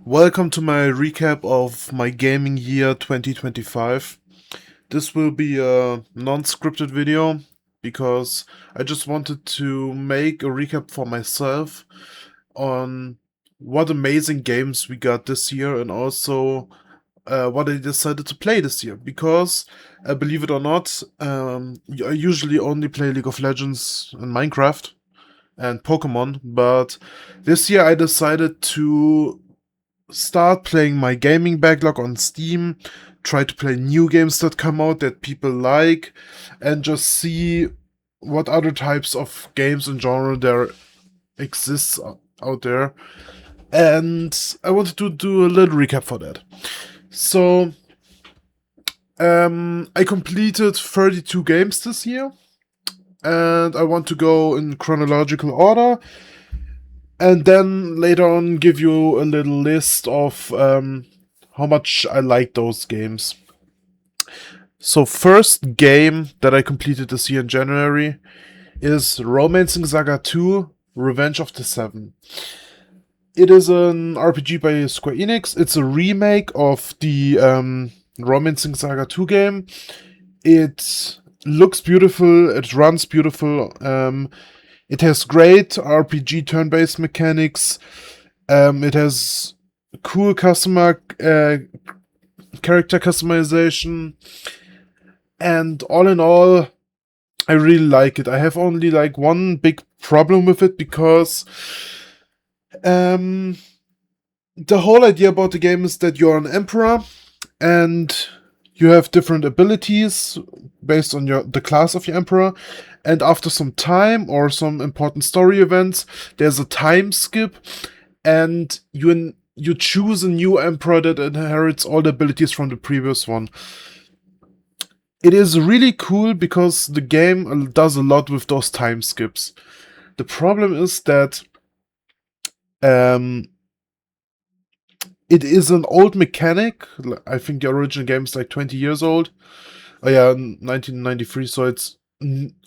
Welcome to my recap of my gaming year 2025. This will be a non-scripted video because I just wanted to make a recap for myself on what amazing games we got this year and also what I decided to play this year. Because, believe it or not, I usually only play League of Legends and Minecraft and Pokemon, but this year I decided to start playing my gaming backlog on Steam, try to play new games that come out that people like, and just see what other types of games and genre there exists out there. And I wanted to do a little recap for that. So, I completed 32 games this year, and I want to go in chronological order. And then later on, give you a little list of how much I like those games. So, first game that I completed this year in January is Romancing Saga 2 Revenge of the Seven. It is an RPG by Square Enix. It's a remake of the Romancing Saga 2 game. It looks beautiful, it runs beautiful. It has great RPG turn-based mechanics. It has cool character customization. And all in all, I really like it. I have only like one big problem with it because the whole idea about the game is that you're an emperor and you have different abilities based on the class of your emperor. And after some time or some important story events, there's a time skip, and you choose a new emperor that inherits all the abilities from the previous one. It is really cool because the game does a lot with those time skips. The problem is that it is an old mechanic. I think the original game is like 20 years old. Oh yeah, 1993, so it's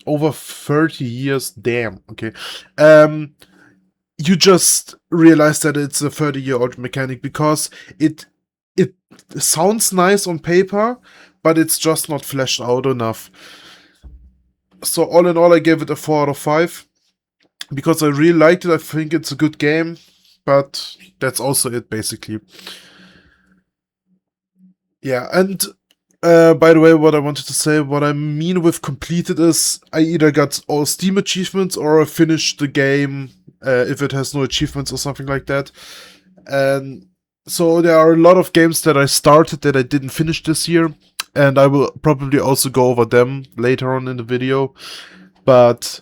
over 30 years. Damn. Okay. You just realize that it's a 30-year-old mechanic because it sounds nice on paper, but it's just not fleshed out enough. So all in all, I gave it a 4 out of 5 because I really liked it. I think it's a good game, but that's also it basically. Yeah, and by the way, what I wanted to say, what I mean with completed is I either got all Steam achievements or I finished the game if it has no achievements or something like that. And so there are a lot of games that I started that I didn't finish this year, and I will probably also go over them later on in the video. But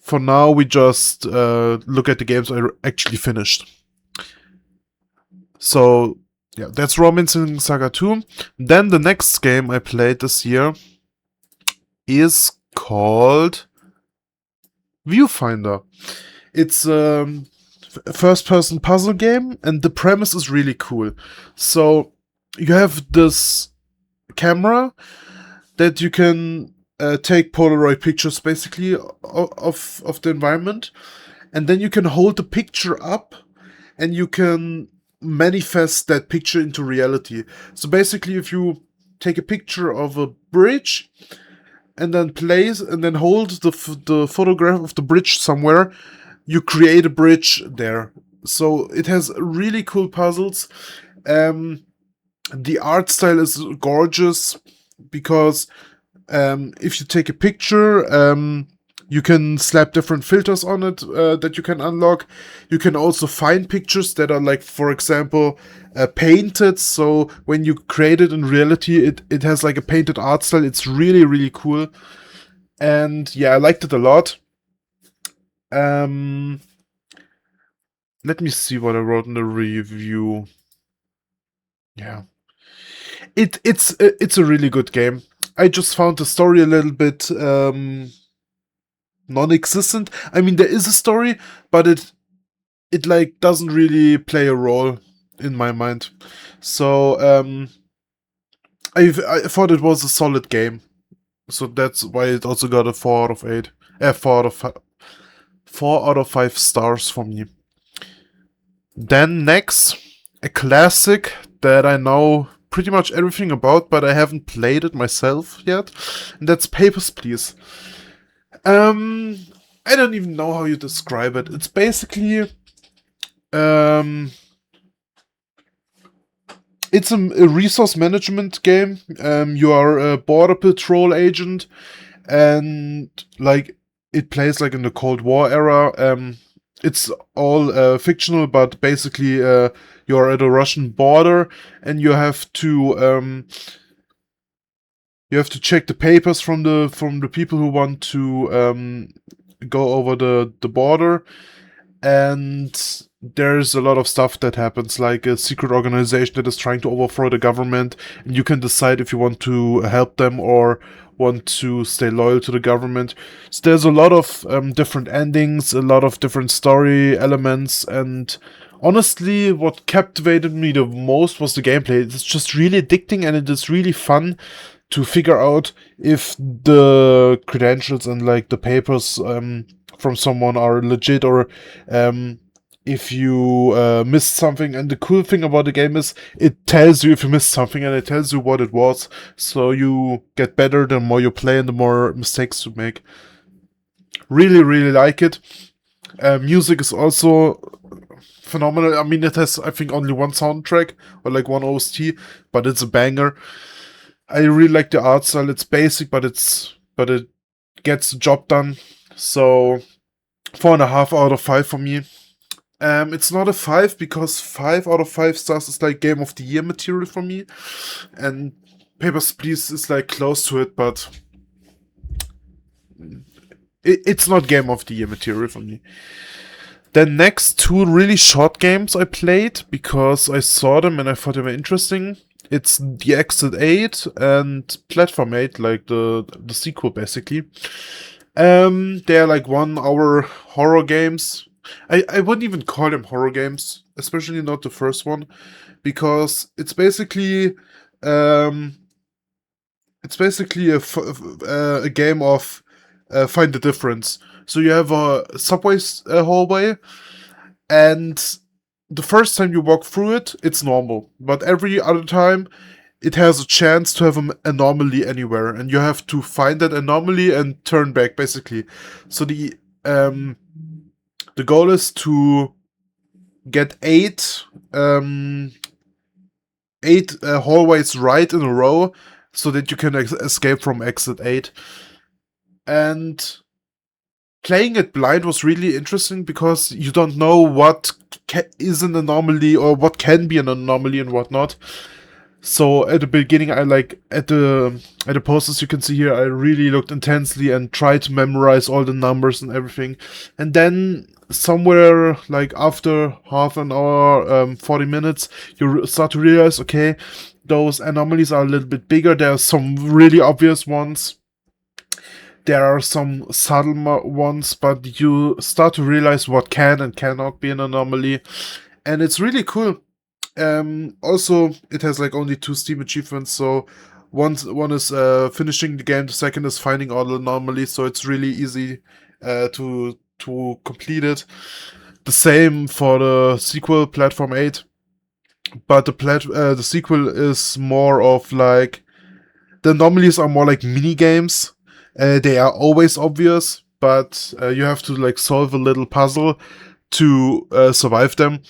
for now, we just look at the games I actually finished. So yeah, that's Romancing Saga 2. Then the next game I played this year is called Viewfinder. It's a first-person puzzle game, and the premise is really cool. So you have this camera that you can take Polaroid pictures, basically, of the environment, and then you can hold the picture up, and you can manifest that picture into reality. So basically, if you take a picture of a bridge and then hold the photograph of the bridge somewhere, you create a bridge there. So it has really cool puzzles. The art style is gorgeous because if you take a picture, you can slap different filters on it that you can unlock. You can also find pictures that are, like, for example, painted. So when you create it in reality, it has like a painted art style. It's really, really cool. And yeah, I liked it a lot. Let me see what I wrote in the review. Yeah. It's a really good game. I just found the story a little bit non-existent. I mean, there is a story, but it like doesn't really play a role in my mind. So I thought it was a solid game. So that's why it also got a 4 out of 8. 4 out of 5 stars for me. Then next a classic that I know pretty much everything about, but I haven't played it myself yet, and that's Papers, Please. Um, I don't even know how you describe it. It's basically um, it's a resource management game. You are a border patrol agent, and like it plays like in the Cold War era. It's all fictional, but basically you're at a Russian border, and you have to check the papers from the people who want to go over the border, and there's a lot of stuff that happens, like a secret organization that is trying to overthrow the government, and you can decide if you want to help them or want to stay loyal to the government. So there's a lot of different endings, a lot of different story elements, and honestly, what captivated me the most was the gameplay. It's just really addicting, and it is really fun to figure out if the credentials and like the papers from someone are legit, or if you missed something. And the cool thing about the game is it tells you if you missed something, and it tells you what it was, so you get better the more you play and the more mistakes you make. Really, really like it. Music is also phenomenal. I mean, it has, I think, only one soundtrack or like one OST, but it's a banger. I really like the art style. It's basic, but it gets the job done. So 4.5 out of 5 for me. It's not a 5 because 5 out of 5 stars is like Game of the Year material for me, and Papers, Please is like close to it, but it's not Game of the Year material for me. The next two really short games I played because I saw them and I thought they were interesting. It's the Exit 8 and Platform 8, like the sequel basically. They're like 1 hour horror games. I wouldn't even call them horror games, especially not the first one, because um, it's basically a game of find the difference. So you have a subway hallway, and the first time you walk through it, it's normal. But every other time, it has a chance to have an anomaly anywhere, and you have to find that anomaly and turn back, basically. So the goal is to get eight hallways right in a row, so that you can escape from exit 8. And playing it blind was really interesting because you don't know what is an anomaly or what can be an anomaly and what not. So at the beginning, I like at the posters you can see here, I really looked intensely and tried to memorize all the numbers and everything. And then somewhere like after half an hour, 40 minutes, you start to realize, okay, those anomalies are a little bit bigger. There are some really obvious ones. There are some subtle ones, but you start to realize what can and cannot be an anomaly, and it's really cool. Also, it has like only 2 Steam achievements, so one is finishing the game, the second is finding all the anomalies, so it's really easy to complete it. The same for the sequel, Platform 8, but the sequel is more of like the anomalies are more like mini games. They are always obvious, but you have to like solve a little puzzle to survive them.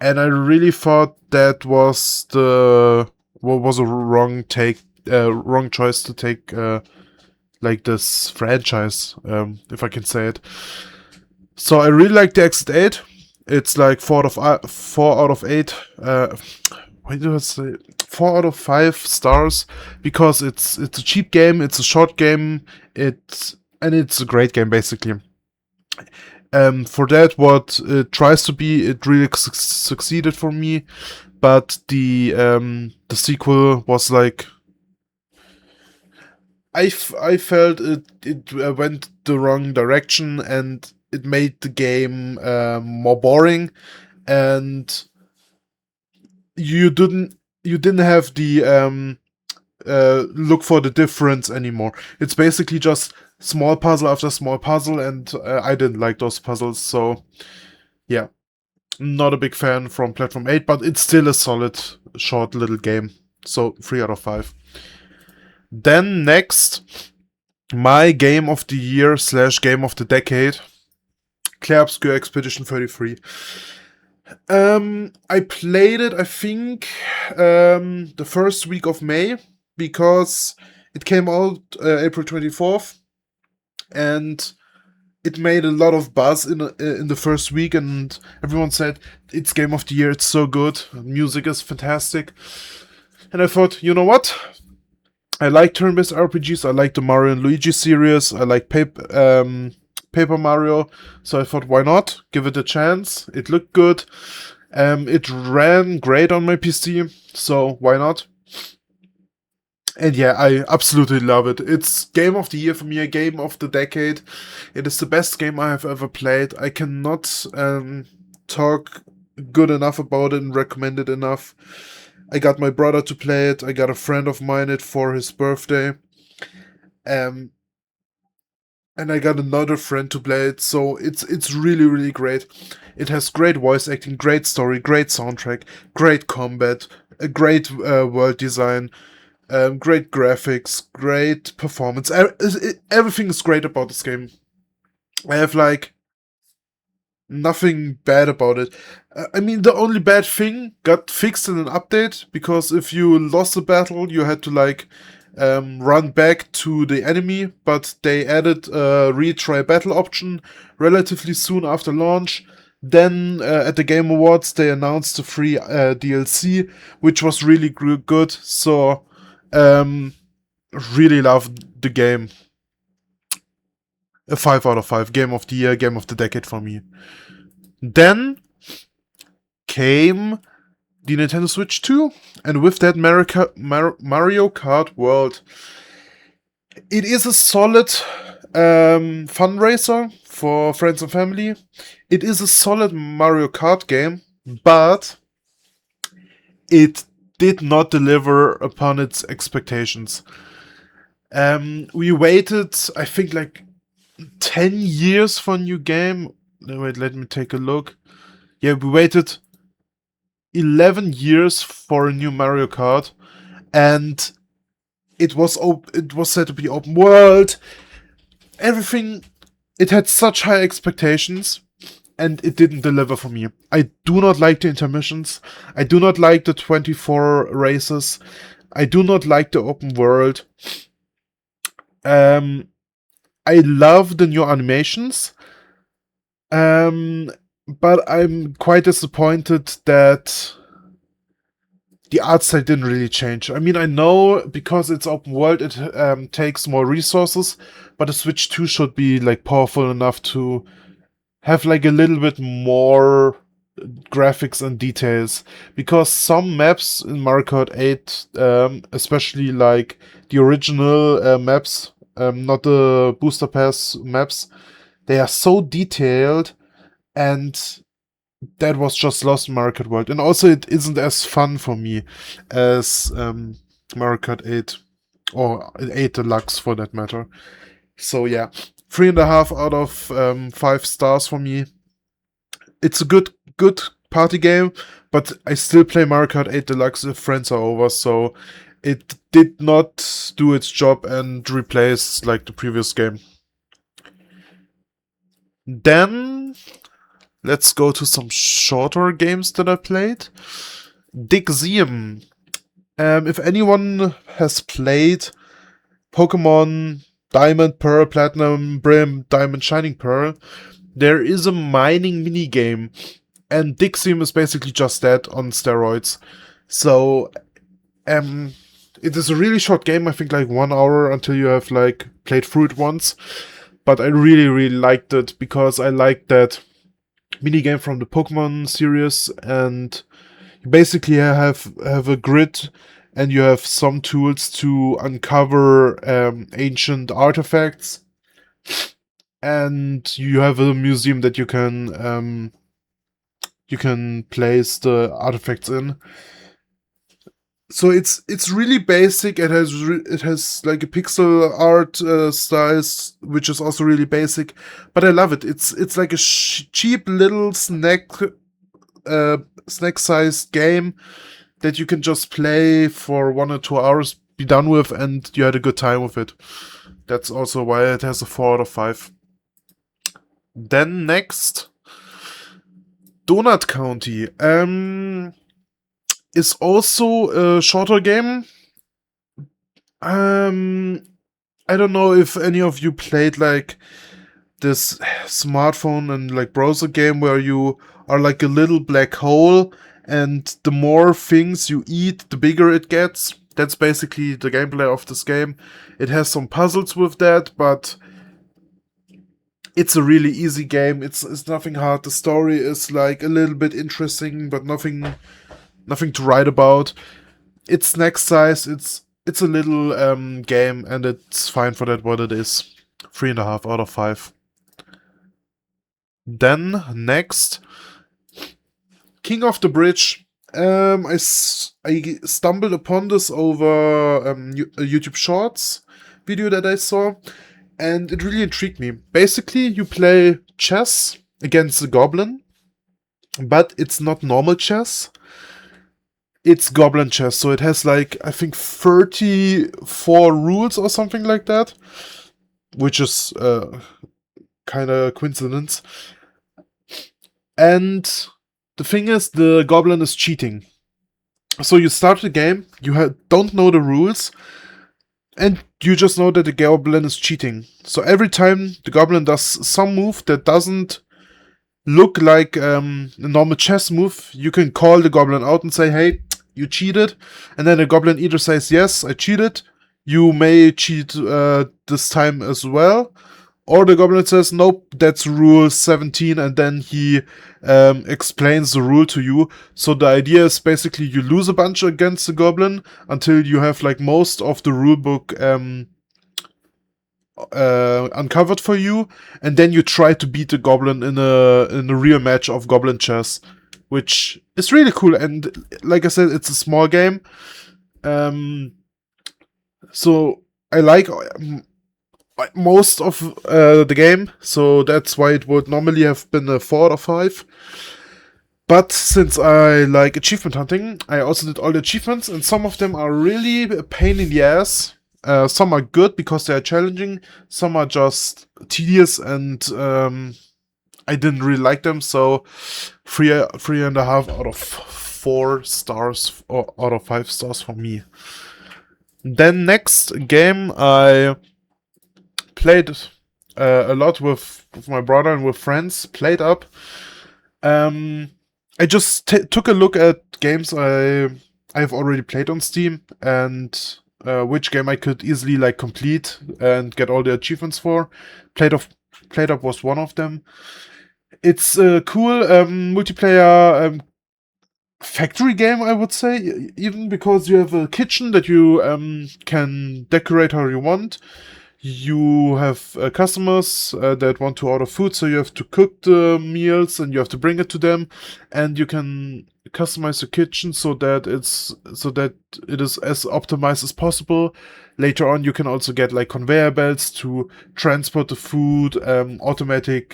And I really thought that was a wrong choice to take like this franchise, if I can say it. So I really like the Exit 8. It's like 4 out of 8. Why do I say 4 out of 5 stars? Because it's a cheap game, it's a short game, it's a great game basically. For that, what it tries to be, it really succeeded for me. But the sequel was like, I felt it went the wrong direction, and it made the game more boring, and you didn't have the look for the difference anymore. It's basically just small puzzle after small puzzle, and I didn't like those puzzles. So yeah, Not a big fan from Platform 8, but it's still a solid, short little game. So 3 out of 5. Then next, my game of the year / game of the decade, Clair Obscur Expedition 33. I played it, I think, the first week of May, because it came out April 24th, and it made a lot of buzz in the first week, and everyone said it's game of the year, it's so good, music is fantastic. And I thought, you know what? I like turn-based RPGs, I like the Mario and Luigi series, I like Paper Mario, so I thought, why not? Give it a chance. It looked good. It ran great on my PC, so why not? And yeah, I absolutely love it. It's game of the year for me, a game of the decade. It is the best game I have ever played. I cannot talk good enough about it and recommend it enough. I got my brother to play it. I got a friend of mine it for his birthday. And I got another friend to play it, so it's really, really great. It has great voice acting, great story, great soundtrack, great combat, a great world design, great graphics, great performance. Everything is great about this game. I have like nothing bad about it. I mean, the only bad thing got fixed in an update, because if you lost a battle, you had to like run back to the enemy, but they added a retry battle option relatively soon after launch. Then at the Game Awards, they announced the free DLC, which was really good. So really loved the game. A 5 out of 5. Game of the year, game of the decade for me. Then came the Nintendo Switch 2, and with that Mario Kart World. It is a solid fundraiser for friends and family. It is a solid Mario Kart game, but it did not deliver upon its expectations. We waited, I think, like 10 years for a new game. Wait, let me take a look. Yeah, we waited 11 years for a new Mario Kart, and it was said to be open world. Everything, it had such high expectations, and it didn't deliver for me. I do not like the intermissions. I do not like the 24 races. I do not like the open world. I love the new animations. But I'm quite disappointed that the art style didn't really change. I mean, I know because it's open world, it takes more resources, but the Switch 2 should be like powerful enough to have like a little bit more graphics and details. Because some maps in Mario Kart 8, especially like the original maps, not the Booster Pass maps, they are so detailed, and that was just lost in Mario Kart World. And also it isn't as fun for me as Mario Kart 8, or 8 Deluxe for that matter. So yeah, 3.5 out of 5 stars for me. It's a good party game, but I still play Mario Kart 8 Deluxe if friends are over, so it did not do its job and replace like the previous game. Then let's go to some shorter games that I played. Digseum. If anyone has played Pokemon Diamond, Pearl, Platinum, Brim, Diamond, Shining Pearl, there is a mining minigame, and Digseum is basically just that on steroids. So, it is a really short game, I think like 1 hour until you have like played through it once. But I really, really liked it because I liked that minigame from the Pokemon series, and you basically have a grid, and you have some tools to uncover ancient artifacts, and you have a museum that you can place the artifacts in. So it's really basic. It has like a pixel art style, which is also really basic, but I love it. It's like a cheap little snack snack-sized game that you can just play for 1 or 2 hours, be done with, and you had a good time with it. That's also why it has a 4 out of 5. Then next, Donut County. Is also a shorter game. I don't know if any of you played like this smartphone and like browser game where you are like a little black hole, and the more things you eat, the bigger it gets. That's basically the gameplay of this game. It has some puzzles with that, but it's a really easy game. It's nothing hard. The story is like a little bit interesting, but nothing to write about. It's snack size. It's a little game, and it's fine for that what it is. 3.5 out of 5. Then next, King of the Bridge. I stumbled upon this over a YouTube Shorts video that I saw, and it really intrigued me. Basically, you play chess against a goblin, but it's not normal chess. It's goblin chess, so it has like, I think, 34 rules or something like that, which is kind of coincidence. And the thing is, the goblin is cheating. So you start the game, you don't know the rules, and you just know that the goblin is cheating. So every time the goblin does some move that doesn't look like a normal chess move, you can call the goblin out and say, hey, you cheated. And then the goblin either says, yes, I cheated, you may cheat this time as well. Or the goblin says, nope, that's rule 17, and then he explains the rule to you. So the idea is basically you lose a bunch against the goblin until you have like most of the rule book uncovered for you, and then you try to beat the goblin in a real match of goblin chess, which is really cool. And like I said, it's a small game, so I like most of the game, so that's why it would normally have been a 4 out of 5. But since I like achievement hunting, I also did all the achievements, and some of them are really a pain in the ass. Some are good because they are challenging, some are just tedious, and I didn't really like them, so 3.5 out of 4 stars, or out of 5 stars for me. Then next game I played a lot with my brother and with friends, PlateUp. I just took a look at games I've already played on Steam, and which game I could easily like complete and get all the achievements for. PlateUp was one of them. It's a cool multiplayer factory game, I would say, even because you have a kitchen that you can decorate how you want. You have customers that want to order food, so you have to cook the meals and you have to bring it to them, and you can customize the kitchen so that it is as optimized as possible. Later on, you can also get like conveyor belts to transport the food, automatic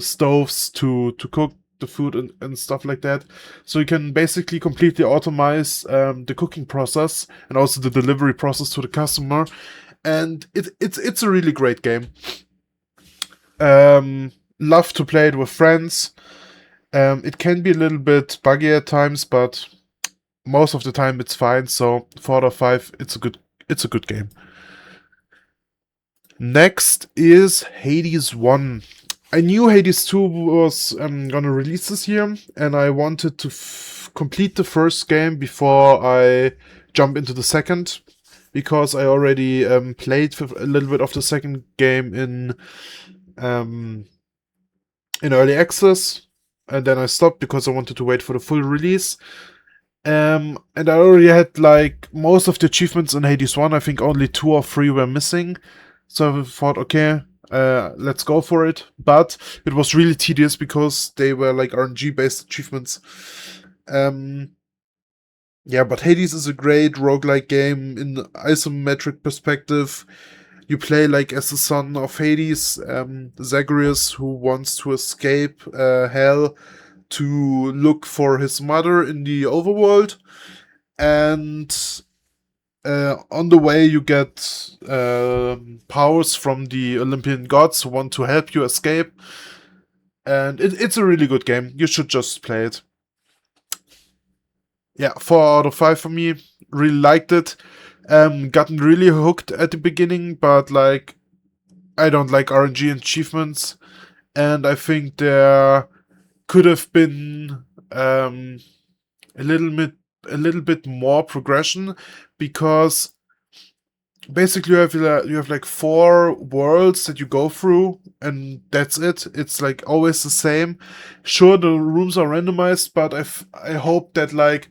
stoves to cook the food and stuff like that. So you can basically completely automate the cooking process and also the delivery process to the customer. And it's a really great game. Love to play it with friends. It can be a little bit buggy at times, but most of the time it's fine. So 4 out of 5, it's a good game. Next is Hades 1. I knew Hades 2 was gonna release this year, and I wanted to complete the first game before I jump into the second, because I already played a little bit of the second game in early access, and then I stopped because I wanted to wait for the full release. And I already had like most of the achievements in Hades 1. I think only 2 or 3 were missing. So I thought, okay, let's go for it. But it was really tedious because they were like RNG-based achievements. Yeah, but Hades is a great roguelike game in the isometric perspective. You play like as the son of Hades, Zagreus, who wants to escape hell to look for his mother in the overworld, and on the way you get powers from the Olympian gods who want to help you escape. And it's a really good game. You should just play it. Yeah, 4 out of 5 for me. Really liked it. Gotten really hooked at the beginning, but like, I don't like RNG achievements, and I think there could have been a little bit more progression, because basically you have like 4 worlds that you go through, and that's it. It's like always the same. Sure, the rooms are randomized, but I hope that like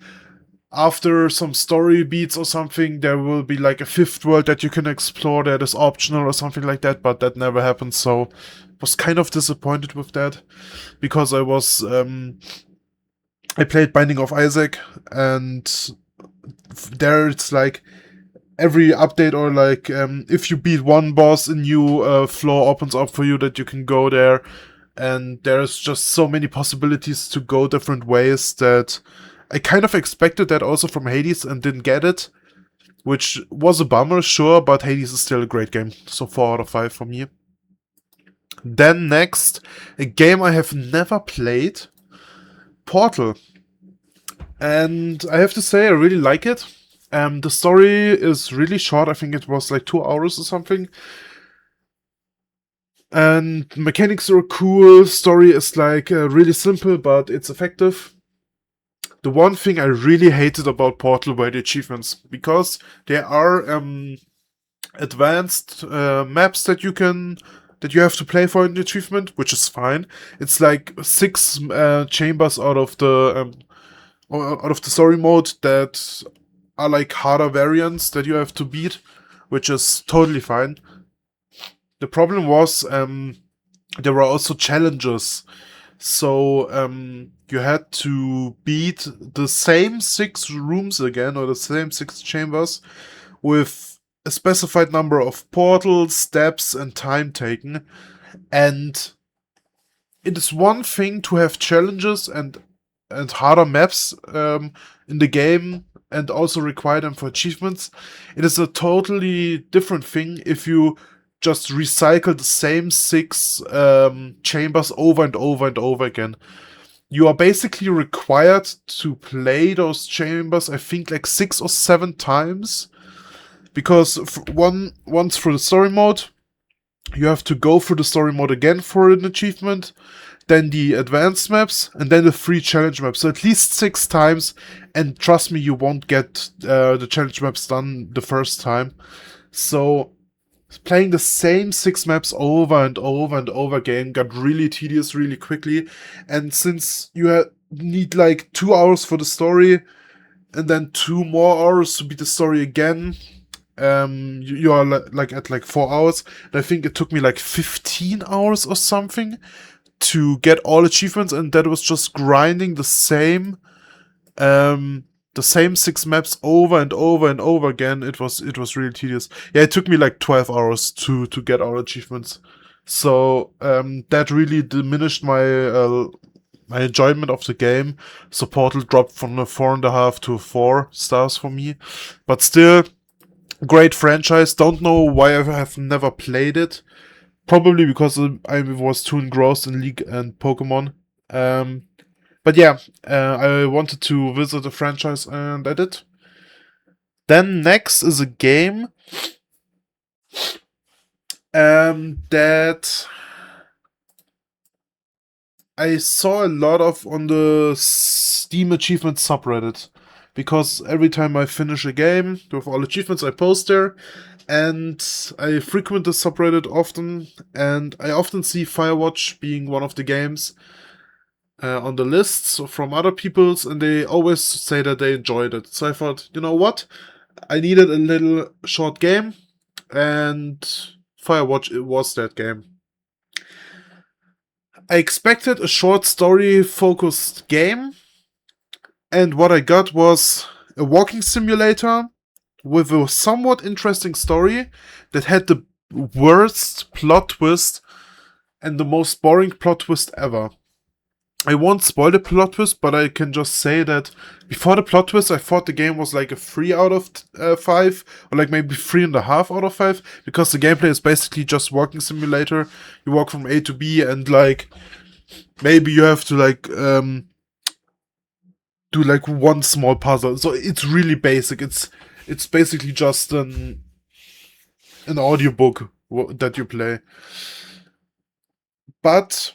after some story beats or something, there will be like a 5th world that you can explore that is optional or something like that, but that never happened, so was kind of disappointed with that, because I played Binding of Isaac, and there it's like every update, or like if you beat one boss, a new floor opens up for you that you can go there, and there's just so many possibilities to go different ways that I kind of expected that also from Hades and didn't get it, which was a bummer, sure, but Hades is still a great game, so 4 out of 5 for me. Then next, a game I have never played, Portal. And I have to say, I really like it. The story is really short. I think it was like 2 hours or something. And mechanics are cool. Story is like really simple, but it's effective. The one thing I really hated about Portal were the achievements, because there are advanced maps that you have to play for an achievement, which is fine. It's like 6 chambers out of the story mode that are like harder variants that you have to beat, which is totally fine. The problem was there were also challenges. So you had to beat the same 6 rooms again, or the same 6 chambers, with a specified number of portals, steps, and time taken. And it is one thing to have challenges and harder maps in the game, and also require them for achievements. It is a totally different thing if you just recycle the same 6 chambers over and over and over again. You are basically required to play those chambers, I think, like 6 or 7 times, because once through the story mode, you have to go through the story mode again for an achievement, then the advanced maps, and then the 3 challenge maps. So at least 6 times, and trust me, you won't get the challenge maps done the first time. So playing the same 6 maps over and over and over again got really tedious really quickly. And since you need like 2 hours for the story, and then 2 more hours to beat the story again, you are like at like 4 hours. And I think it took me like 15 hours or something to get all achievements, and that was just grinding the same 6 maps over and over and over again. It was really tedious. Yeah, it took me like 12 hours to get all achievements. So that really diminished my my enjoyment of the game. So Portal dropped from a 4.5 to 4 stars for me. But still, great franchise. Don't know why I have never played it. Probably because I was too engrossed in League and Pokemon. But yeah, I wanted to visit the franchise, and I did. Then next is a game that I saw a lot of on the Steam Achievements subreddit. Because every time I finish a game with all achievements, I post there. And I frequent the subreddit often, and I often see Firewatch being one of the games on the lists from other people's, and they always say that they enjoyed it. So I thought, you know what? I needed a little short game, and Firewatch, it was that game. I expected a short story-focused game, and what I got was a walking simulator with a somewhat interesting story that had the worst plot twist and the most boring plot twist ever. I won't spoil the plot twist, but I can just say that before the plot twist, I thought the game was like a 3 out of 5, or like maybe 3.5 out of 5, because the gameplay is basically just walking simulator. You walk from A to B, and like maybe you have to like do like one small puzzle. So it's really basic. It's basically just an audiobook that you play. But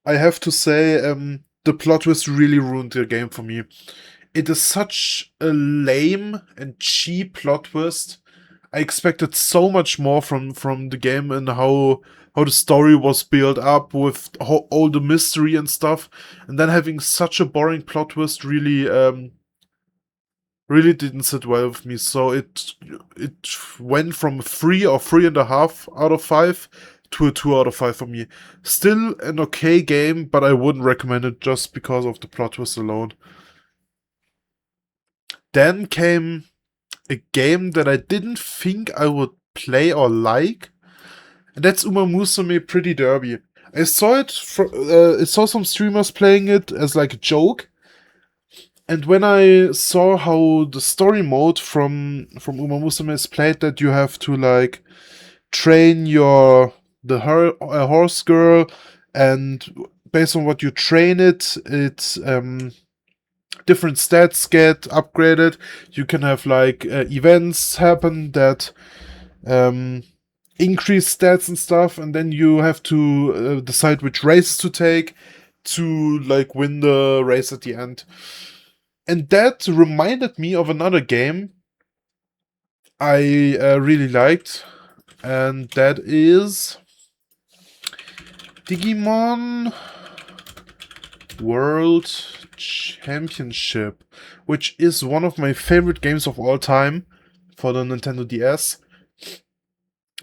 I have to say, the plot twist really ruined the game for me. It is such a lame and cheap plot twist. I expected so much more from the game, and how the story was built up with all the mystery and stuff, and then having such a boring plot twist really didn't sit well with me. So it went from 3 or 3.5 out of 5 to a 2 out of 5 for me. Still an okay game, but I wouldn't recommend it just because of the plot twist alone. Then came a game that I didn't think I would play or like, and that's Umamusume Pretty Derby. I saw it I saw some streamers playing it as like a joke, and when I saw how the story mode from Umamusume is played, that you have to like train the horse girl, and based on what you train it's different stats get upgraded. You can have like events happen that increase stats and stuff, and then you have to decide which races to take to like win the race at the end. And that reminded me of another game I really liked, and that is Digimon World Championship, which is one of my favorite games of all time for the Nintendo DS.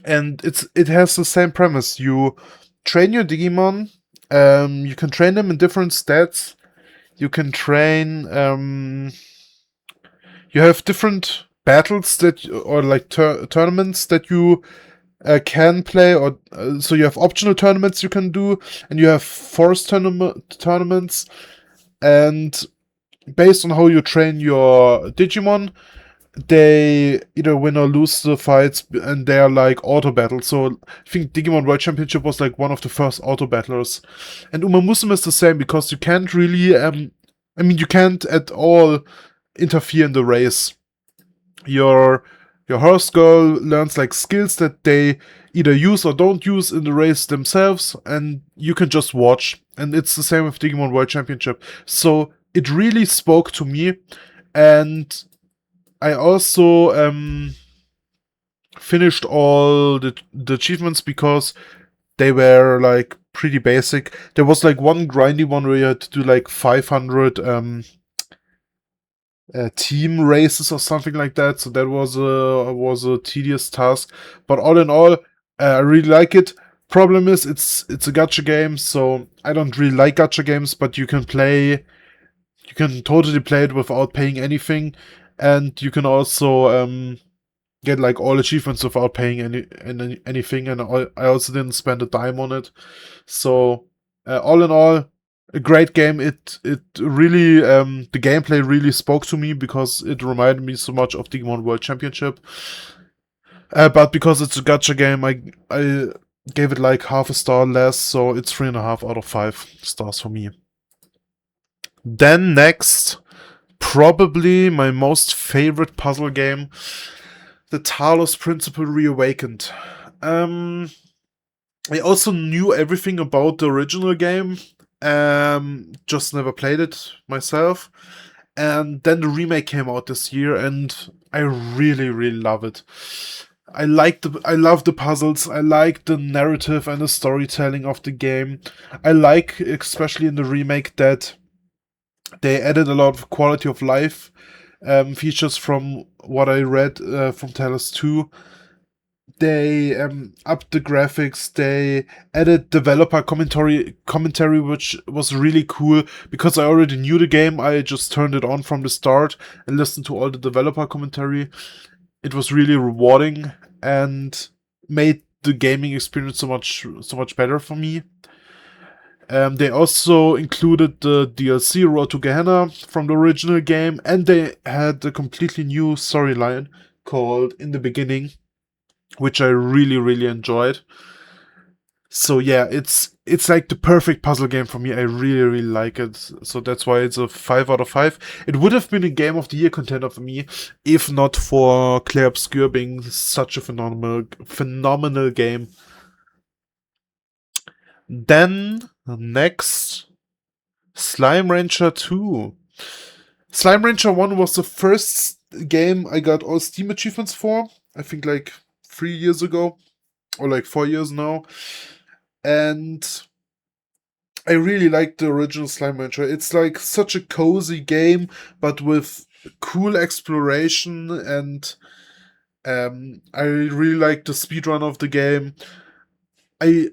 And it has the same premise. You train your Digimon, you can train them in different stats. You can train you have different battles or like tournaments that you can play, or so you have optional tournaments you can do, and you have forced tournaments, and based on how you train your Digimon, they either win or lose the fights, and they are like auto battles. So I think Digimon World Championship was like one of the first auto battlers, and Umamusume is the same, because you can't really you can't at all interfere in the race. Your horse girl learns like skills that they either use or don't use in the race themselves, and you can just watch. And it's the same with Digimon World Championship. So it really spoke to me, and I also finished all the achievements because they were like pretty basic. There was like one grindy one where you had to do like 500 team races or something like that. So that was a tedious task. But all in all, I really like it. Problem is, it's a gacha game, so I don't really like gacha games. But you can totally play it without paying anything, and you can also get like all achievements without paying anything. And I also didn't spend a dime on it. So all in all, a great game. It really the gameplay really spoke to me because it reminded me so much of Digimon World Championship. But because it's a gacha game, I gave it like half a star less, so it's 3.5 out of 5 stars for me. Then next, probably my most favorite puzzle game, the Talos Principle Reawakened. I also knew everything about the original game, just never played it myself. And then the remake came out this year, and I really, really love it. I love the puzzles. I like the narrative and the storytelling of the game. I like, especially in the remake, that they added a lot of quality of life features from what I read from Talos 2. They upped the graphics. They added developer commentary, which was really cool because I already knew the game. I just turned it on from the start and listened to all the developer commentary. It was really rewarding and made the gaming experience so much better for me. They also included the DLC Road to Gehenna from the original game, and they had a completely new storyline called In the Beginning, which I really, really enjoyed. So yeah, it's like the perfect puzzle game for me. I really, really like it. So that's why it's a 5 out of 5. It would have been a Game of the Year contender for me if not for Clair Obscur being such a phenomenal game. Then next, Slime Rancher 2. Slime Rancher 1 was the first game I got all Steam achievements for. I think like 3 years ago, or like 4 years now. And I really like the original Slime Rancher. It's like such a cozy game, but with cool exploration, and I really like the speedrun of the game. I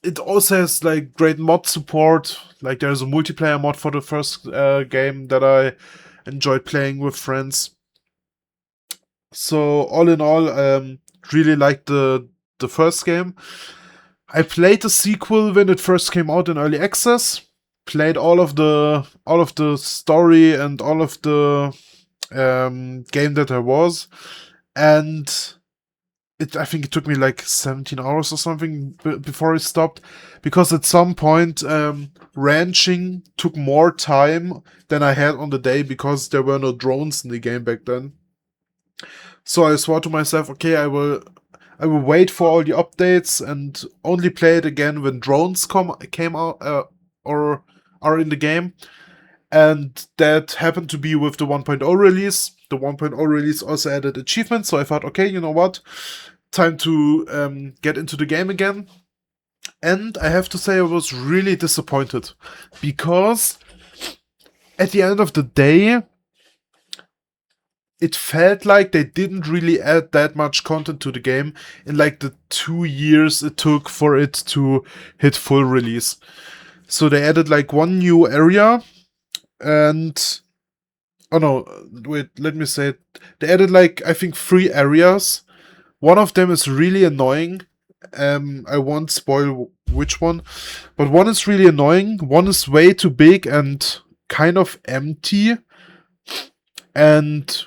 It also has like great mod support. Like there's a multiplayer mod for the first game that I enjoyed playing with friends. So all in all, really liked the first game. I played the sequel when it first came out in early access. Played all of the story and all of the game that there was, and I think it took me like 17 hours or something before I stopped, because at some point ranching took more time than I had on the day because there were no drones in the game back then. So I swore to myself, okay, I will wait for all the updates and only play it again when drones came out or are in the game. And that happened to be with the 1.0 release. The 1.0 release also added achievements, so I thought, okay, you know what? Time to get into the game again. And I have to say I was really disappointed, because at the end of the day, it felt like they didn't really add that much content to the game in like the 2 years it took for it to hit full release. So they added like one new area, and oh no, wait, let me say it. They added like, I think, 3 areas. One of them is really annoying. I won't spoil which one, but one is really annoying. One is way too big and kind of empty, and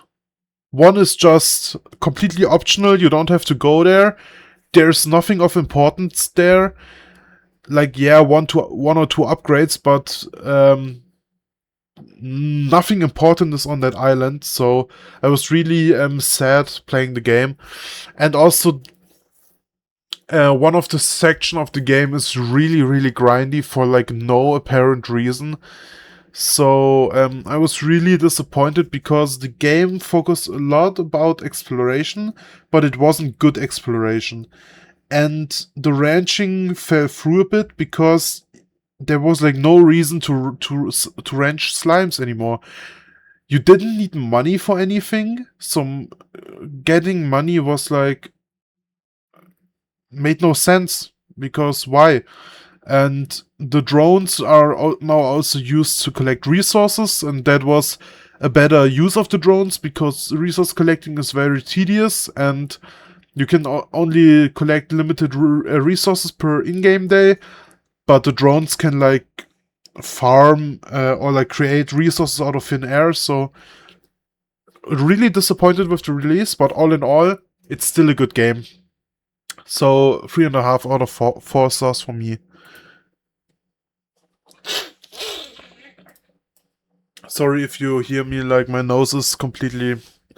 one is just completely optional. You don't have to go there. There's nothing of importance there. Like, yeah, one or two upgrades, but nothing important is on that island. So I was really sad playing the game. And also, one of the section of the game is really, really grindy for like no apparent reason. So I was really disappointed because the game focused a lot about exploration, but it wasn't good exploration. And the ranching fell through a bit because there was like no reason to ranch slimes anymore. You didn't need money for anything, so getting money was like made no sense, because why? And the drones are now also used to collect resources, and that was a better use of the drones, because resource collecting is very tedious and you can only collect limited resources per in-game day, but the drones can like farm or like create resources out of thin air. So really disappointed with the release, but all in all, it's still a good game. So 3.5 out of 4 stars for me. Sorry if you hear me like my nose is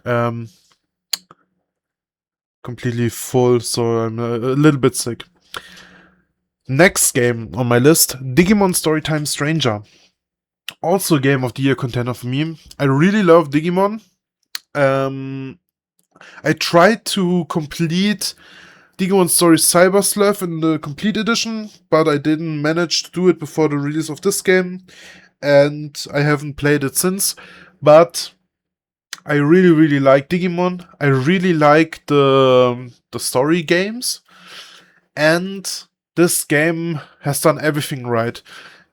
um completely full, so I'm a little bit sick. Next game on my list, Digimon Storytime Stranger. Also a Game of the Year contender for me. I really love Digimon. I tried to complete Digimon Story Cyber Sleuth in the complete edition, but I didn't manage to do it before the release of this game, and I haven't played it since. But I really, really like Digimon. I really like the story games, and this game has done everything right.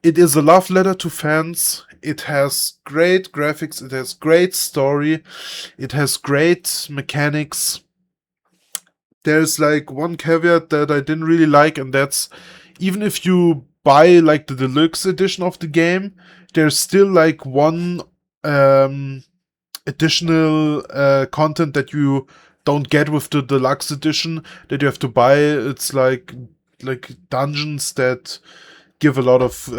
It is a love letter to fans. It has great graphics. It has great story. It has great mechanics. There's like one caveat that I didn't really like, and that's, even if you buy like the deluxe edition of the game, there's still like one additional content that you don't get with the deluxe edition that you have to buy. It's like dungeons that give a lot of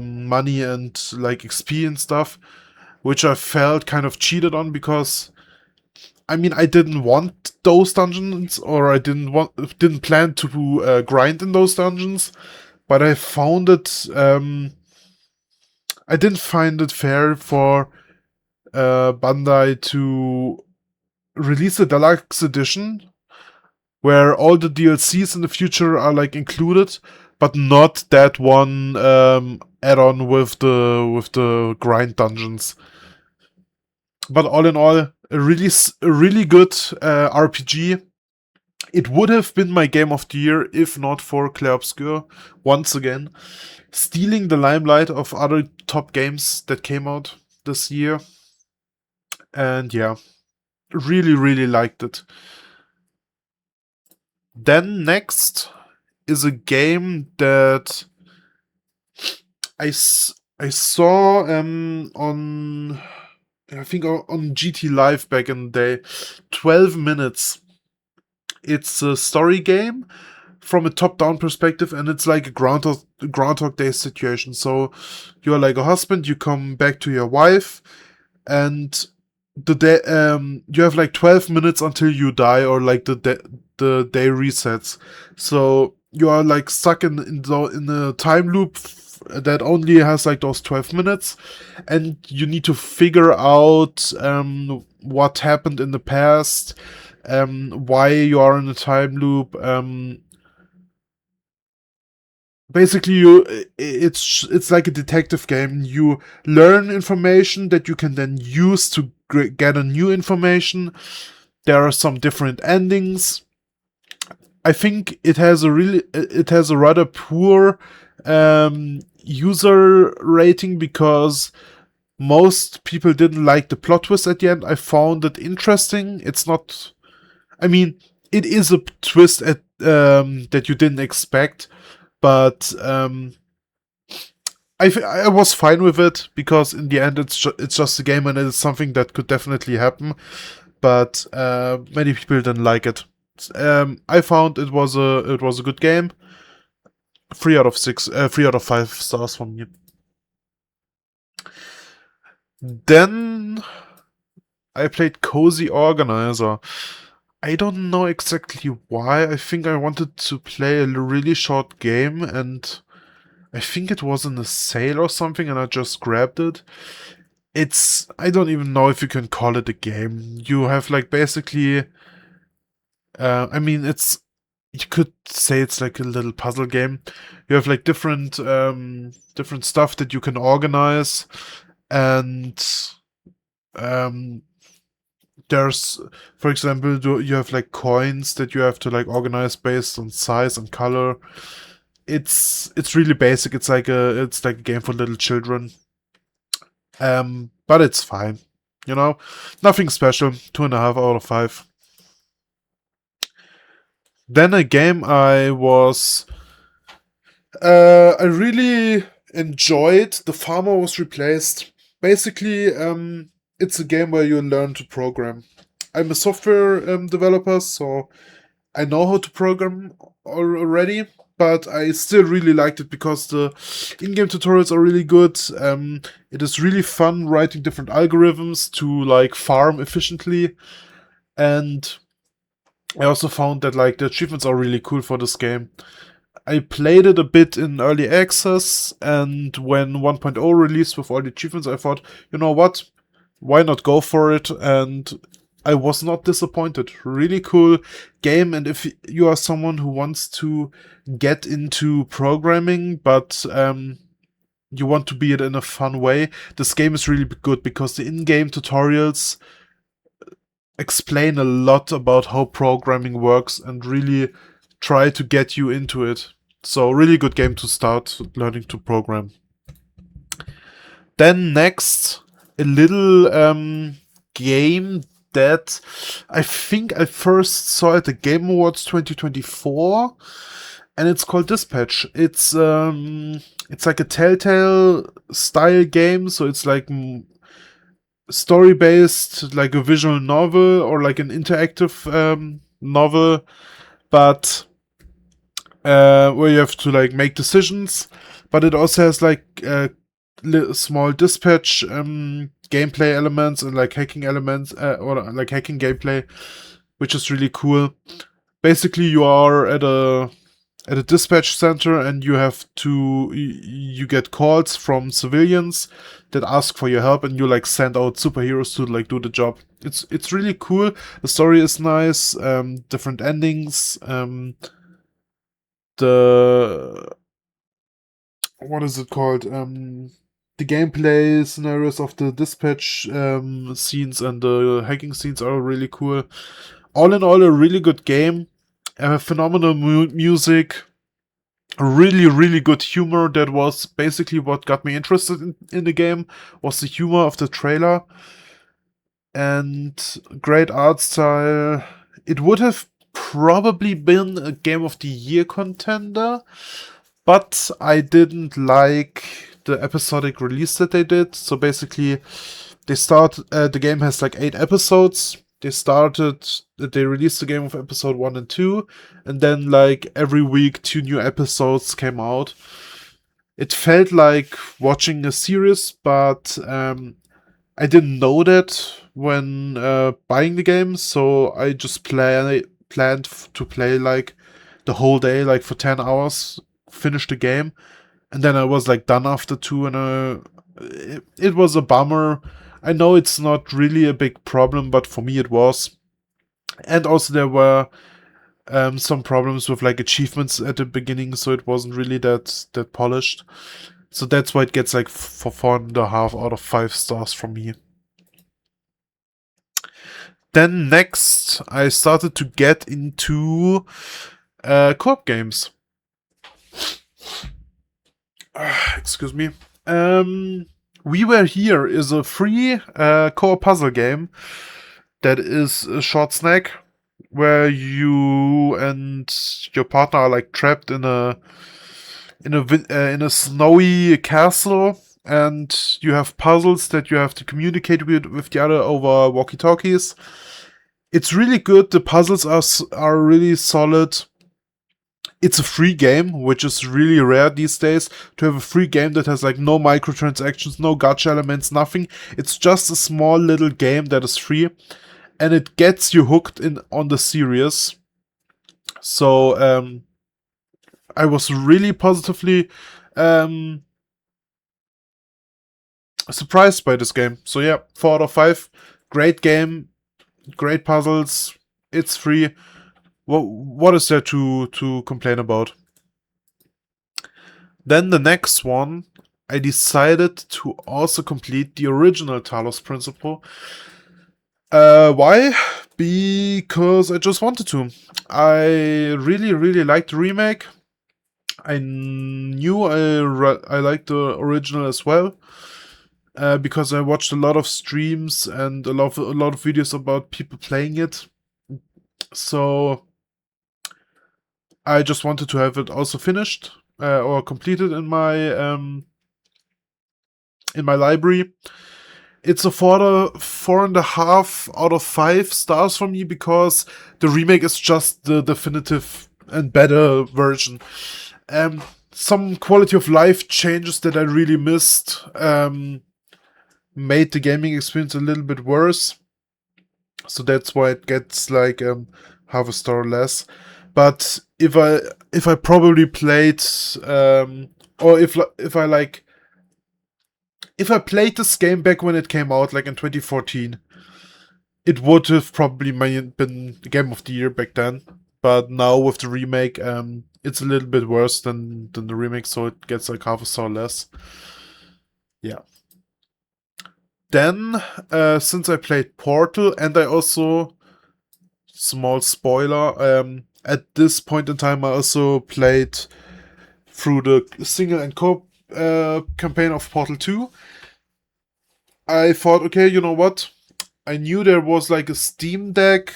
money and like XP and stuff, which I felt kind of cheated on because I mean I didn't want those dungeons, or I didn't plan to grind in those dungeons, but I found it I didn't find it fair for Bandai to release a deluxe edition where all the DLCs in the future are like included, but not that one add-on with the grind dungeons. But all in all, a really good RPG. It would have been my game of the year if not for Clair Obscur, once again, stealing the limelight of other top games that came out this year. And yeah, really liked it. Then next is a game that I saw on, I think on GT Live back in the day. 12 minutes. It's a story game from a top-down perspective, and it's like a Groundhog Day situation. So you're like a husband, you come back to your wife, and the day you have like 12 minutes until you die, or like the day resets. So you are like stuck in a time loop that only has like those 12 minutes, and you need to figure out what happened in the past, why you are in a time loop. Basically, it's like a detective game. You learn information that you can then use to gather new information. There are some different endings. I think it has a rather poor user rating because most people didn't like the plot twist at the end. I found it interesting. It's not. I mean, it is a twist at that you didn't expect, but I was fine with it because in the end it's just a game and it's something that could definitely happen. But many people didn't like it. I found it was a good game. 3 out of 6, 3 out of 5 stars from me. Then I played Cozy Organizer. I don't know exactly why. I think I wanted to play a really short game, and I think it was in a sale or something, and I just grabbed it. I don't even know if you can call it a game. You have like basically, I mean, you could say it's like a little puzzle game. You have like different stuff that you can organize, and there's, for example, you have like coins that you have to like organize based on size and color. It's really basic. It's like a game for little children. But it's fine. You know, nothing special. 2.5 out of 5. Then a game I really enjoyed. The Farmer was replaced. Basically, it's a game where you learn to program. I'm a software developer, so I know how to program already, but I still really liked it because the in-game tutorials are really good. It is really fun writing different algorithms to like farm efficiently, and I also found that like the achievements are really cool for this game. I played it a bit in early access, and when 1.0 released with all the achievements, I thought, you know what, why not go for it? And I was not disappointed. Really cool game, and if you are someone who wants to get into programming, but you want to be it in a fun way, this game is really good because the in-game tutorials explain a lot about how programming works and really try to get you into it. So really good game to start learning to program. Then next, a little game that I think I first saw at the Game Awards 2024. and it's called Dispatch. It's like a Telltale style game, so it's like story based, like a visual novel or like an interactive novel, but where you have to like make decisions. But it also has like small dispatch gameplay elements and like hacking elements or like hacking gameplay, which is really cool. Basically, you are at a dispatch center and you have to you get calls from civilians that ask for your help, and you like send out superheroes to like do the job. It's really cool. The story is nice. Different endings. The what is it called? The gameplay scenarios of the dispatch scenes and the hacking scenes are really cool. All in all, a really good game. Phenomenal music. Really, really good humor. That was basically what got me interested in the game, was the humor of the trailer. And great art style. It would have probably been a Game of the Year contender, but I didn't like the episodic release that they did. So basically, the game has like 8 episodes. They released the game of episode 1 and 2, and then like every week 2 new episodes came out. It felt like watching a series, but I didn't know that when buying the game, so I just planned to play like the whole day, like for 10 hours, finish the game, and then I was like done after 2, and it was a bummer. I know it's not really a big problem, but for me it was. And also there were some problems with like achievements at the beginning, so it wasn't really that polished. So that's why it gets like for 4.5 out of 5 stars from me. Then next, I started to get into co-op games. Excuse me. We Were Here is a free co-op puzzle game that is a short snack where you and your partner are like trapped in a snowy castle, and you have puzzles that you have to communicate with the other over walkie-talkies. It's really good. The puzzles are really solid. It's a free game, which is really rare these days, to have a free game that has like no microtransactions, no gacha elements, nothing. It's just a small little game that is free, and it gets you hooked on the series. So I was really positively surprised by this game. So yeah, 4 out of 5. Great game, great puzzles. It's free. What is there to complain about? Then the next one, I decided to also complete the original Talos Principle. Why? Because I just wanted to. I really, really liked the remake. I knew I liked the original as well, because I watched a lot of streams and a lot of videos about people playing it. So I just wanted to have it also finished or completed in my library. It's a 4.5 out of 5 stars from me, because the remake is just the definitive and better version. Some quality of life changes that I really missed made the gaming experience a little bit worse. So that's why it gets like half a star less. But if I probably played or if I played this game back when it came out, like in 2014, it would have probably been the game of the year back then. But now with the remake, it's a little bit worse than the remake, so it gets like half a star less. Yeah. Then, since I played Portal, and I also, small spoiler, at this point in time I also played through the single and co-op campaign of Portal 2. I thought, okay, you know what? I knew there was like a Steam Deck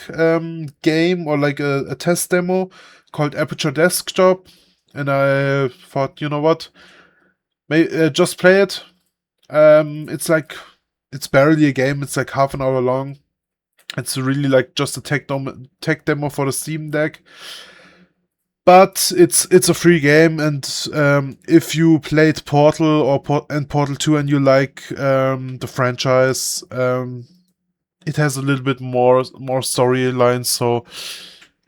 game, or like a test demo called Aperture Desk Job. and I thought, you know what, just play it. It's barely a game. It's like half an hour long. It's really like just a tech demo for the Steam Deck. But it's a free game, and if you played Portal and Portal 2 and you like the franchise, it has a little bit more storylines, so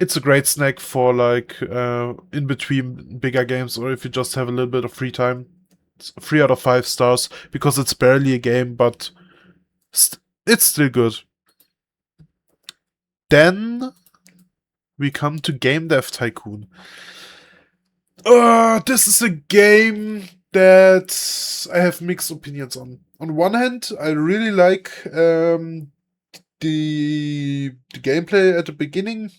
it's a great snack for like in between bigger games, or if you just have a little bit of free time. It's 3 out of 5 stars because it's barely a game, but it's still good. Then we come to Game Dev Tycoon. This is a game that I have mixed opinions on. On one hand, I really like the gameplay at the beginning.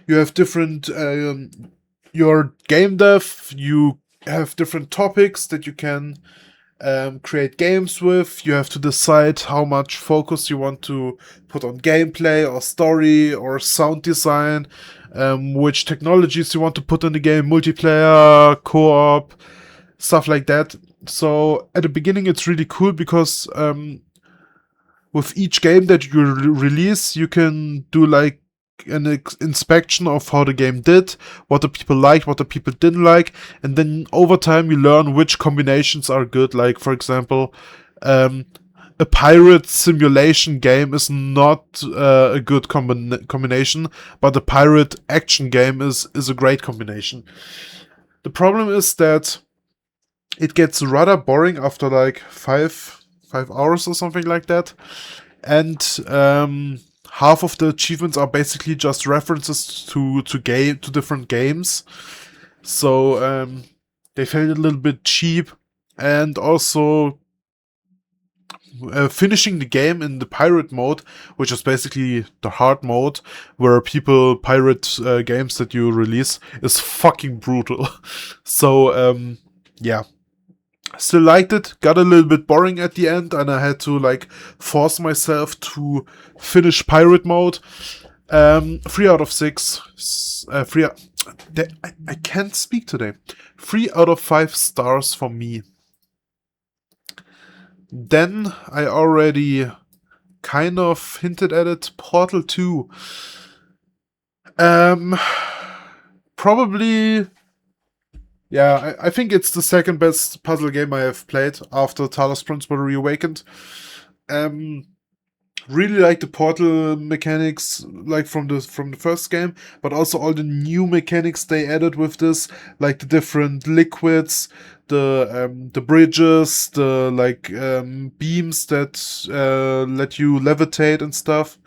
You have different your game dev. You have different topics that you can create games with. You have to decide how much focus you want to put on gameplay or story or sound design, which technologies you want to put in the game, multiplayer, co-op, stuff like that. So at the beginning it's really cool because with each game that you release, you can do like an inspection of how the game did, what the people liked, what the people didn't like, and then over time you learn which combinations are good. Like, for example, a pirate simulation game is not a good combination, but a pirate action game is a great combination. The problem is that it gets rather boring after like five hours or something like that, and half of the achievements are basically just references to different games, so they felt a little bit cheap, and also finishing the game in the pirate mode, which is basically the hard mode where people pirate games that you release, is fucking brutal. So yeah, still liked it. Got a little bit boring at the end, and I had to like force myself to finish pirate mode. 3 out of 6. I can't speak today. 3 out of 5 stars for me. Then I already kind of hinted at it. Portal 2. Probably. Yeah, I think it's the second best puzzle game I have played after Talos Principle Reawakened. Really like the portal mechanics, like from the first game, but also all the new mechanics they added with this, like the different liquids, the bridges, the like beams that let you levitate and stuff.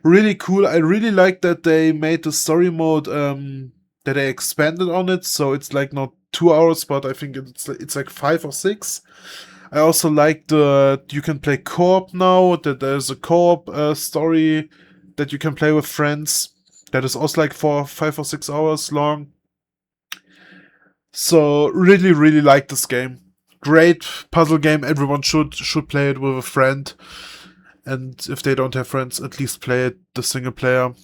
Really cool. I really like that they made the story mode that they expanded on it, so it's like not 2 hours, but I think it's like 5 or 6. I also like you can play co-op now, that there's a co-op story that you can play with friends that is also like 5 or 6 hours long. So really, really like this game. Great puzzle game. Everyone should play it with a friend. And if they don't have friends, at least play it the single player.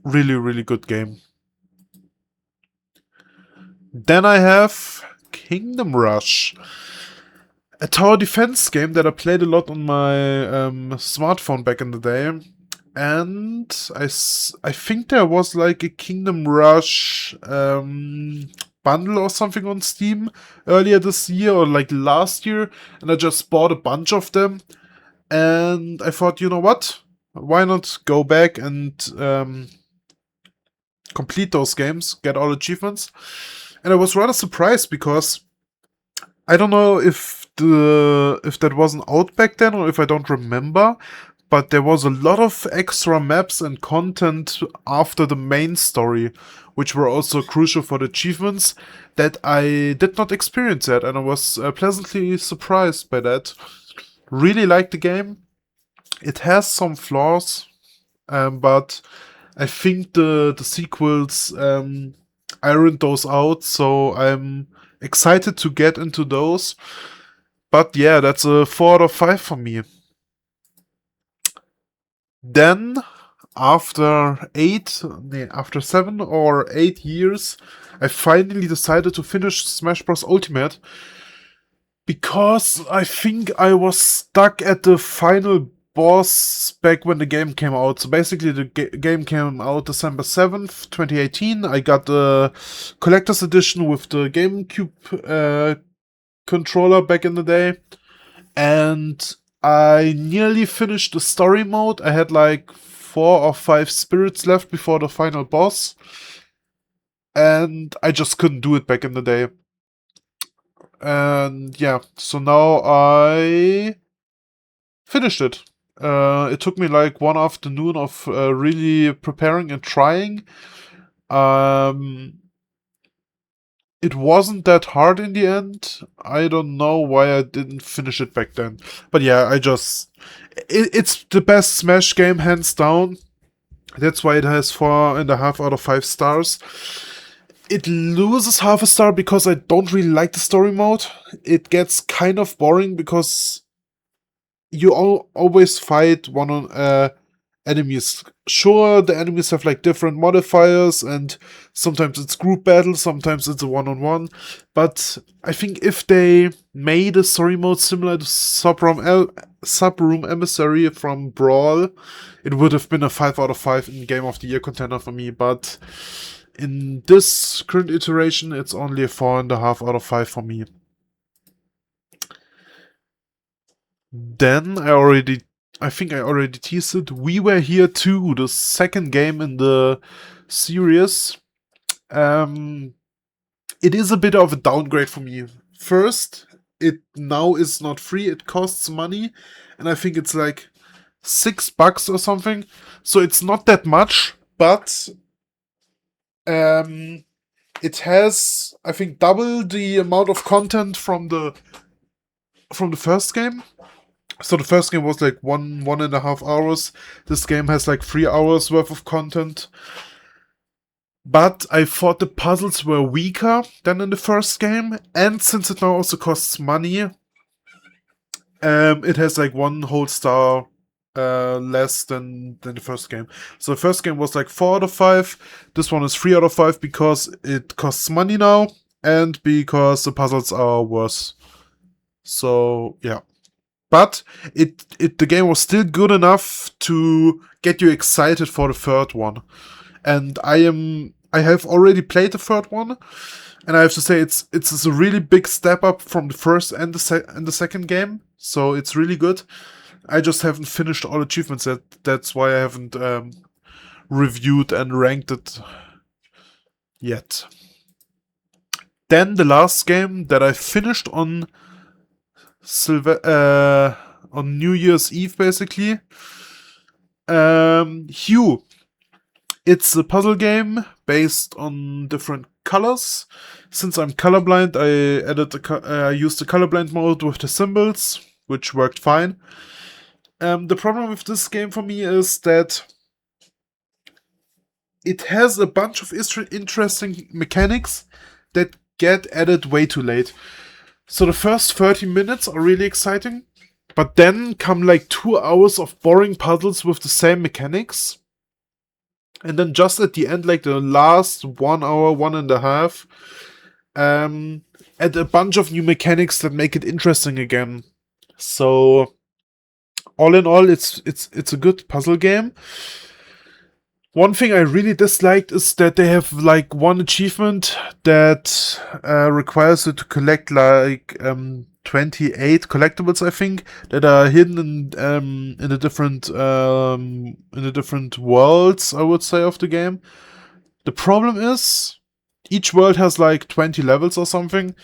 Really, really good game. Then I have Kingdom Rush, a tower defense game that I played a lot on my smartphone back in the day. And I think there was like a Kingdom Rush bundle or something on Steam earlier this year or like last year, and I just bought a bunch of them. And I thought, you know what? Why not go back and complete those games, get all achievements? And I was rather surprised because I don't know if that wasn't out back then or if I don't remember, but there was a lot of extra maps and content after the main story, which were also crucial for the achievements that I did not experience yet, and I was pleasantly surprised by that. Really like the game. It has some flaws, but I think the sequels ironed those out, so I'm excited to get into those. But yeah, that's a 4 out of 5 for me. Then after 7 or 8 years, I finally decided to finish Smash Bros. Ultimate because I think I was stuck at the final boss back when the game came out. So basically, the game came out December 7th, 2018. I got the collector's edition with the GameCube controller back in the day. And I nearly finished the story mode. I had like 4 or 5 spirits left before the final boss. And I just couldn't do it back in the day. And yeah, so now I finished it. It took me like one afternoon of really preparing and trying. It wasn't that hard in the end. I don't know why I didn't finish it back then. But yeah, it's the best Smash game, hands down. That's why it has 4.5 out of 5 stars. It loses half a star because I don't really like the story mode. It gets kind of boring because you always fight one on enemies. Sure, the enemies have like different modifiers, and sometimes it's group battle, sometimes it's a one-on-one. But I think if they made a story mode similar to Subroom Emissary from Brawl, it would have been a 5 out of 5 in Game of the Year contender for me. But in this current iteration, it's only a 4.5 out of 5 for me. Then I think I already teased it. We Were Here Too, the second game in the series. It is a bit of a downgrade for me. First, it now is not free, it costs money, and I think it's like $6 or something. So it's not that much, but it has, I think, double the amount of content from the first game. So the first game was like 1.5 hours. This game has like 3 hours worth of content. But I thought the puzzles were weaker than in the first game. And since it now also costs money, it has like 1 whole star less than the first game. So the first game was like 4 out of 5. This one is 3 out of 5 because it costs money now and because the puzzles are worse. So yeah. But the game was still good enough to get you excited for the third one. And I have already played the third one, and I have to say it's a really big step up from the first and the second game. So it's really good. I just haven't finished all achievements yet. That's why I haven't reviewed and ranked it yet. Then the last game that I finished on New Year's Eve, basically. Hue. It's a puzzle game based on different colors. Since I'm colorblind, I used the colorblind mode with the symbols, which worked fine. The problem with this game for me is that it has a bunch of interesting mechanics that get added way too late. So the first 30 minutes are really exciting, but then come like 2 hours of boring puzzles with the same mechanics. And then just at the end, like the last 1 hour, 1.5, add a bunch of new mechanics that make it interesting again. So all in all, it's a good puzzle game. One thing I really disliked is that they have like one achievement that requires you to collect like 28 collectibles, I think, that are hidden in the different worlds, I would say, of the game. The problem is each world has like 20 levels or something,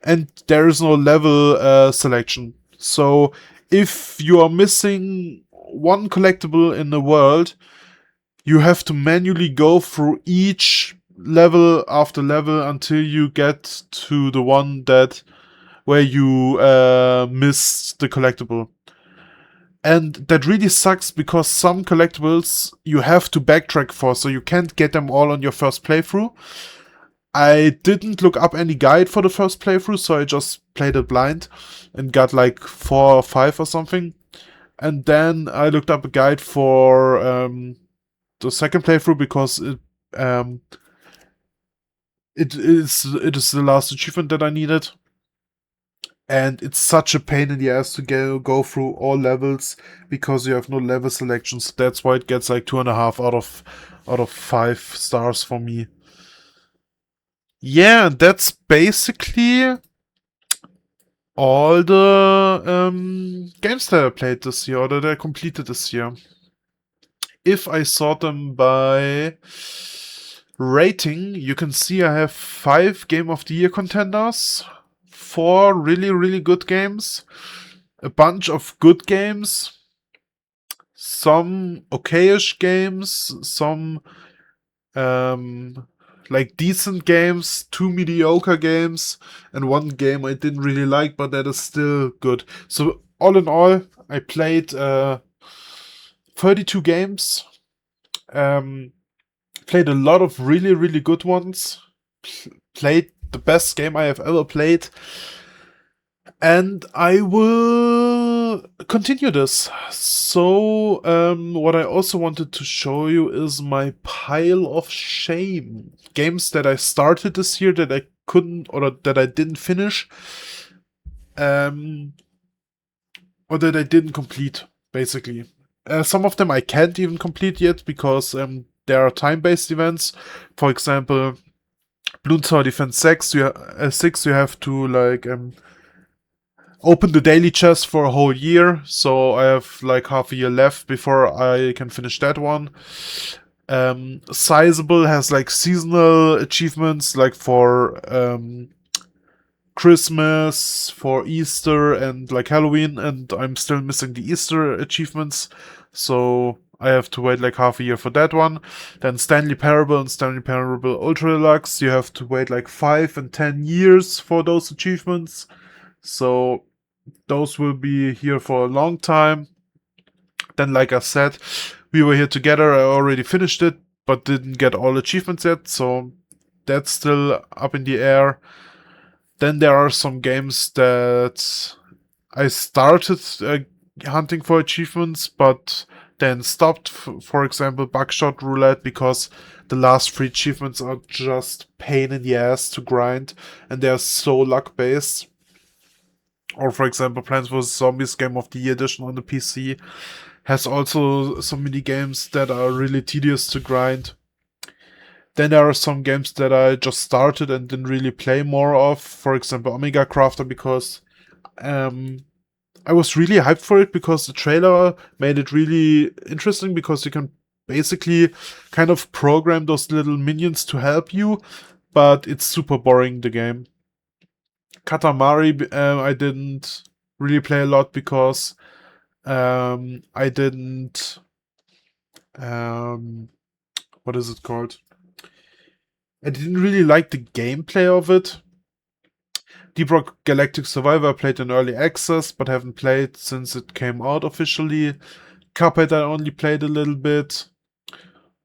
and there is no level selection. So if you are missing one collectible in the world, you have to manually go through each level after level until you get to the one where you missed the collectible. And that really sucks because some collectibles you have to backtrack for, so you can't get them all on your first playthrough. I didn't look up any guide for the first playthrough, so I just played it blind and got like 4 or 5 or something. And then I looked up a guide for the second playthrough because it is the last achievement that I needed. And it's such a pain in the ass to go through all levels because you have no level selections. That's why it gets like 2.5 out of 5 stars for me. Yeah, that's basically all the games that I played this year, or that I completed this year. If I sort them by rating, you can see I have 5 Game of the Year contenders, 4 really, really good games, a bunch of good games, some okayish games, some like decent games, 2 mediocre games, and 1 game I didn't really like, but that is still good. So all in all, I played 32 games. Played a lot of really, really good ones. Played the best game I have ever played. And I will continue this. So, what I also wanted to show you is my pile of shame. Games that I started this year that I couldn't, or that I didn't finish. Or that I didn't complete, basically. Some of them I can't even complete yet because there are time-based events. For example, Bloons Tower Defense 6, you have to like open the daily chest for a whole year, so I have like half a year left before I can finish that one. Sizable has like seasonal achievements, like for Christmas, for Easter, and like Halloween, and I'm still missing the Easter achievements, so I have to wait like half a year for that one. Then Stanley Parable and Stanley Parable Ultra Deluxe, you have to wait like 5 and 10 years for those achievements, so those will be here for a long time. Then, like I said, We Were Here Together, I already finished it, but didn't get all achievements yet, so that's still up in the air. Then there are some games that I started hunting for achievements, but then stopped. For example, Buckshot Roulette, because the last 3 achievements are just pain in the ass to grind, and they're so luck-based. Or for example, Plants vs. Zombies Game of the Year Edition on the PC has also some mini games that are really tedious to grind. Then there are some games that I just started and didn't really play more of. For example, Omega Crafter, because I was really hyped for it because the trailer made it really interesting, because you can basically kind of program those little minions to help you, but it's super boring, the game. Katamari, I didn't really play a lot because I didn't what is it called? I didn't really like the gameplay of it. Deep Rock Galactic Survivor I played in early access, but haven't played since it came out officially. Cuphead I only played a little bit.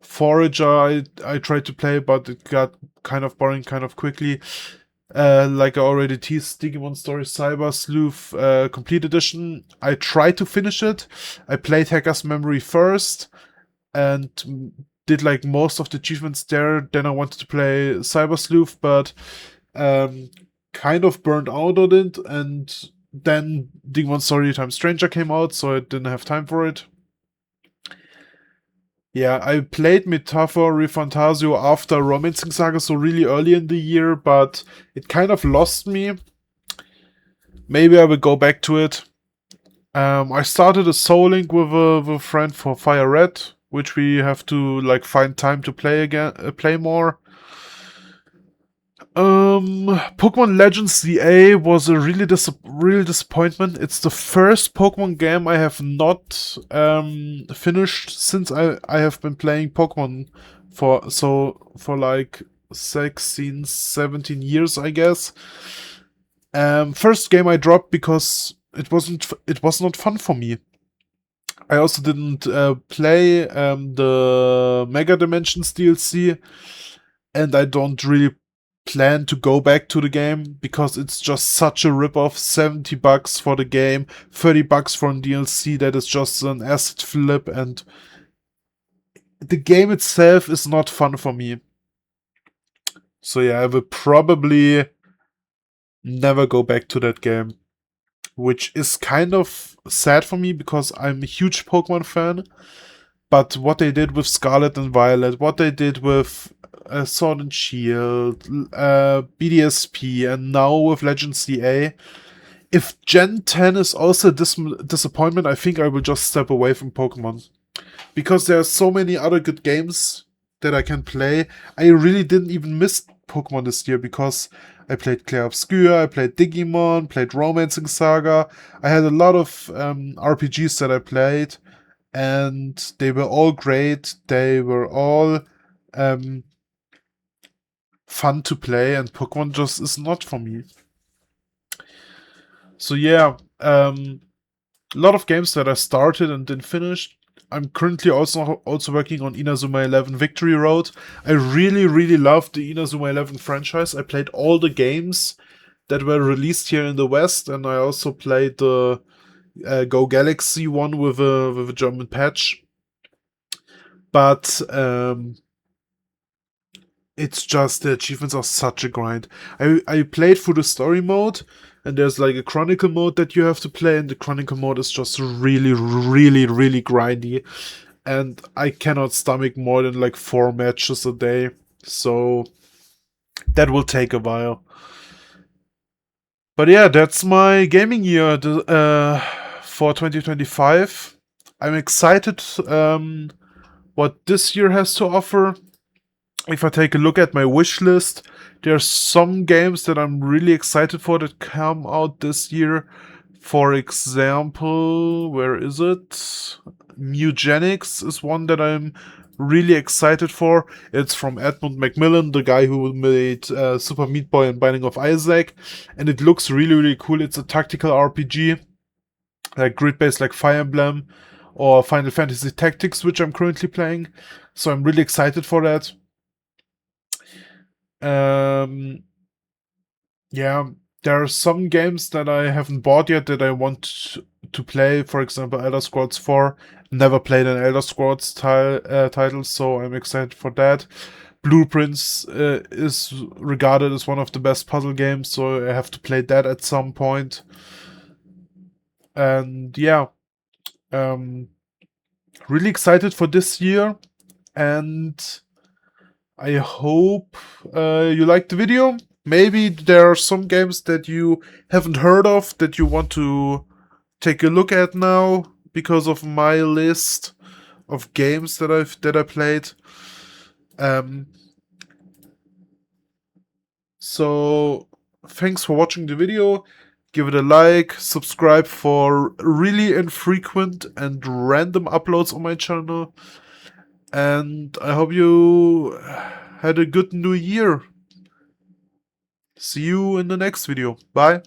Forager I tried to play, but it got kind of boring kind of quickly. Like I already teased, Digimon Story Cyber Sleuth Complete Edition. I tried to finish it. I played Hacker's Memory first and did like most of the achievements there. Then I wanted to play Cyber Sleuth, but kind of burned out on it. And then Digimon Story Time Stranger came out, so I didn't have time for it. Yeah, I played Metaphor Refantasio after Romancing Saga, so really early in the year, but it kind of lost me. Maybe I will go back to it. I started a Soul Link with a friend for Fire Red, which we have to like find time to play again, play more. Pokemon Legends ZA was a really disappointment. It's the first Pokemon game I have not finished since I have been playing Pokemon for like 16, 17 years, I guess. First game I dropped because it was not fun for me. I also didn't play the Mega Dimensions DLC, and I don't really plan to go back to the game because it's just such a ripoff. $70 for the game, $30 for a DLC that is just an asset flip, and the game itself is not fun for me. So yeah, I will probably never go back to that game, which is kind of sad for me because I'm a huge Pokemon fan. But what they did with Scarlet and Violet, what they did with Sword and Shield, BDSP, and now with Legend CA, if Gen 10 is also a disappointment, I think I will just step away from Pokemon. Because there are so many other good games that I can play. I really didn't even miss Pokemon this year because I played Clair Obscur, I played Digimon, played Romancing Saga. I had a lot of RPGs that I played, and they were all great. They were all um, fun to play, and Pokemon just is not for me. So yeah, a lot of games that I started and didn't finish. I'm currently also working on Inazuma 11 Victory Road. I really love the Inazuma 11 franchise. I played all the games that were released here in the West, and I also played the Go Galaxy one with a German patch. But it's just the achievements are such a grind. I played through the story mode, and there's like a chronicle mode that you have to play, and the chronicle mode is just really grindy, and I cannot stomach more than like 4 matches a day, so that will take a while. But yeah, that's my gaming year for 2025. I'm excited what this year has to offer. If I take a look at my wish list, there are some games that I'm really excited for that come out this year. For example, where is it? Mugenics is one that I'm really excited for. It's from Edmund Macmillan, the guy who made Super Meat Boy and Binding of Isaac, and it looks really cool. It's a tactical RPG, like grid-based, like Fire Emblem or Final Fantasy Tactics, which I'm currently playing. So I'm really excited for that. Yeah, there are some games that I haven't bought yet that I want to play. For example, Elder Scrolls 4. Never played an Elder Scrolls title, so I'm excited for that. Blueprints is regarded as one of the best puzzle games, so I have to play that at some point. And yeah, um, really excited for this year, and I hope you liked the video. Maybe there are some games that you haven't heard of that you want to take a look at now because of my list of games that I played. Um, so thanks for watching the video. Give it a like, subscribe for really infrequent and random uploads on my channel. And I hope you had a good new year. See you in the next video. Bye.